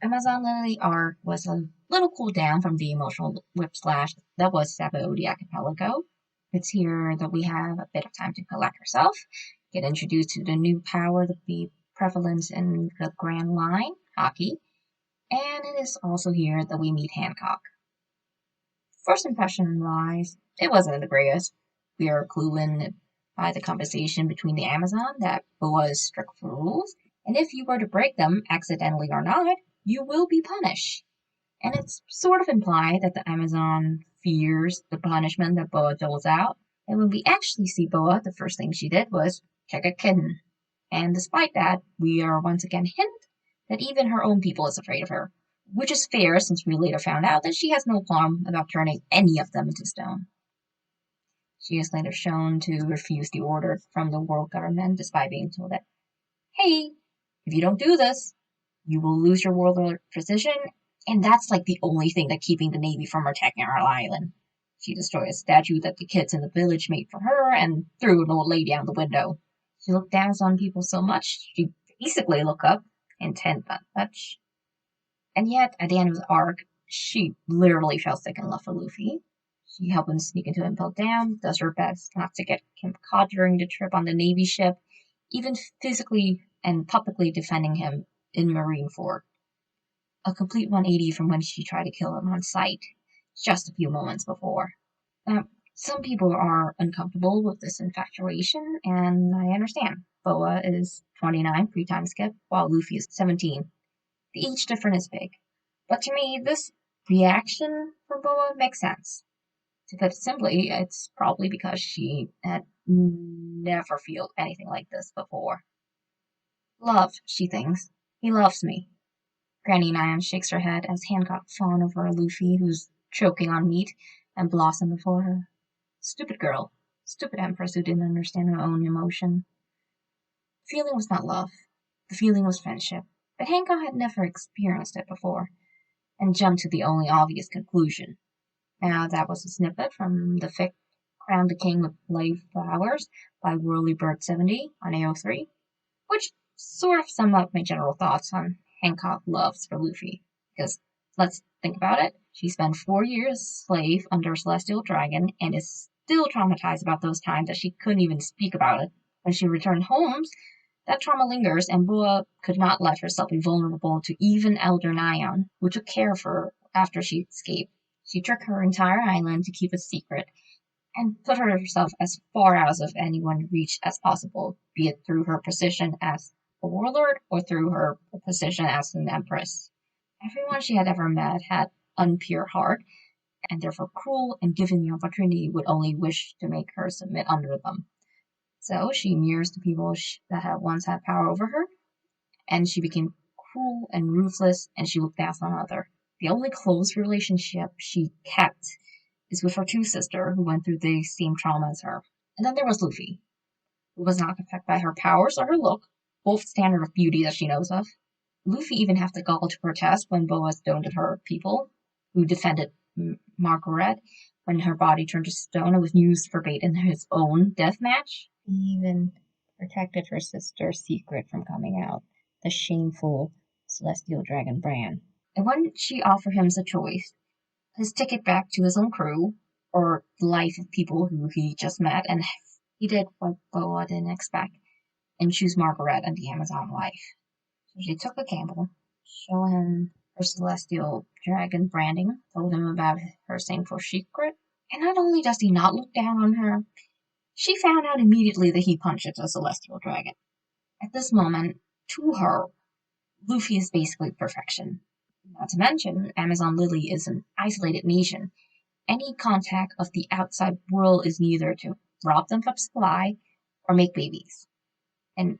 Amazon Lily arc was a little cool down from the emotional whiplash that was Sabaody Archipelago. It's here that we have a bit of time to collect ourselves, get introduced to the new power that be prevalent in the Grand Line, hockey, and it is also here that we meet Hancock. First impression wise, it wasn't the greatest. We are clued in by the conversation between the Amazon that was strict for rules, and if you were to break them, accidentally or not, you will be punished. And it's sort of implied that the Amazon fears the punishment that Boa doles out. And when we actually see Boa, the first thing she did was kick a kitten. And despite that, we are once again hinted that even her own people is afraid of her, which is fair since we later found out that she has no qualm about turning any of them into stone. She is later shown to refuse the order from the world government despite being told that, hey, if you don't do this, you will lose your warlord position, and that's like the only thing that's keeping the Navy from attacking our island. She destroyed a statue that the kids in the village made for her and threw an old lady out the window. She looked down on people so much, she basically looked up and tend that much. And yet, at the end of the arc, she literally fell sick in love with Luffy. She helped him sneak into Impel Dam, does her best not to get him caught during the trip on the Navy ship, even physically and publicly defending him in Marineford. A complete 180 from when she tried to kill him on sight, just a few moments before. Some people are uncomfortable with this infatuation, and I understand. Boa is 29 pre-time skip, while Luffy is 17. The age difference is big. But to me, this reaction for Boa makes sense. To put it simply, it's probably because she had never felt anything like this before. Love, she thinks. He loves me. Granny Nyan shakes her head as Hancock fawn over Luffy, who's choking on meat, and Blossom before her. Stupid girl. Stupid Empress who didn't understand her own emotion. The feeling was not love. The feeling was friendship. But Hancock had never experienced it before, and jumped to the only obvious conclusion. Now, that was a snippet from the fic Crown the King with Live Flowers by Whirlybird 70 on AO3, which sort of sum up my general thoughts on Hancock loves for Luffy. Because let's think about it. She spent 4 years as a slave under a celestial dragon and is still traumatized about those times that she couldn't even speak about it. When she returned home, that trauma lingers, and Boa could not let herself be vulnerable to even Elder Nyan, who took care of her after she escaped. She took her entire island to keep a secret, and put herself as far out of anyone reach as possible, be it through her position as a warlord or through her position as an empress. Everyone she had ever met had unpure heart, and therefore cruel, and given the opportunity would only wish to make her submit under them. So she mirrors the people that had once had power over her, and she became cruel and ruthless, and she looked down on others. The only close relationship she kept is with her two sisters who went through the same trauma as her. And then there was Luffy, who was not affected by her powers or her look, both standard of beauty that she knows of. Luffy even had the gall to protest when Boa stoned her people, who defended Margaret when her body turned to stone and was used for bait in his own death match. He even protected her sister's secret from coming out, the shameful celestial dragon Bran. And when she offered him the choice, his ticket back to his own crew, or the life of people who he just met, and he did what Boa didn't expect, and choose Margaret and the Amazon life. So she took a gamble, showed him her celestial dragon branding, told him about her shameful secret, and not only does he not look down on her, she found out immediately that he punched a celestial dragon. At this moment, to her, Luffy is basically perfection. Not to mention, Amazon Lily is an isolated nation. Any contact of the outside world is neither to rob them of supply or make babies. And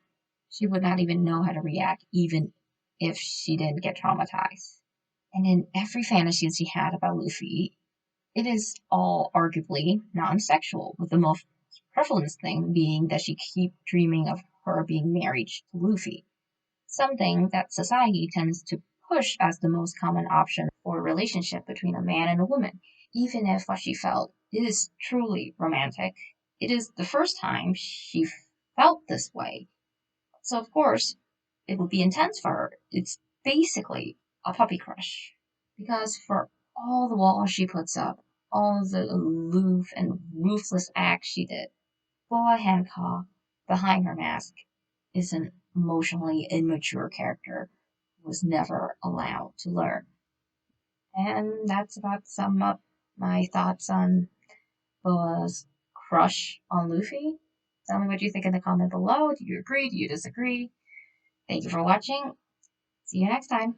she would not even know how to react, even if she didn't get traumatized. And in every fantasy she had about Luffy, it is all arguably non-sexual, with the most prevalent thing being that she keep dreaming of her being married to Luffy. Something that society tends to push as the most common option for a relationship between a man and a woman. Even if what she felt is truly romantic, it is the first time she felt this way. So, of course, it would be intense for her. It's basically a puppy crush. Because for all the walls she puts up, all the aloof and ruthless acts she did, Boa Hancock, behind her mask, is an emotionally immature character who was never allowed to learn. And that's about to sum up my thoughts on Boa's crush on Luffy. Tell me what you think in the comment below. Do you agree? Do you disagree? Thank you for watching. See you next time.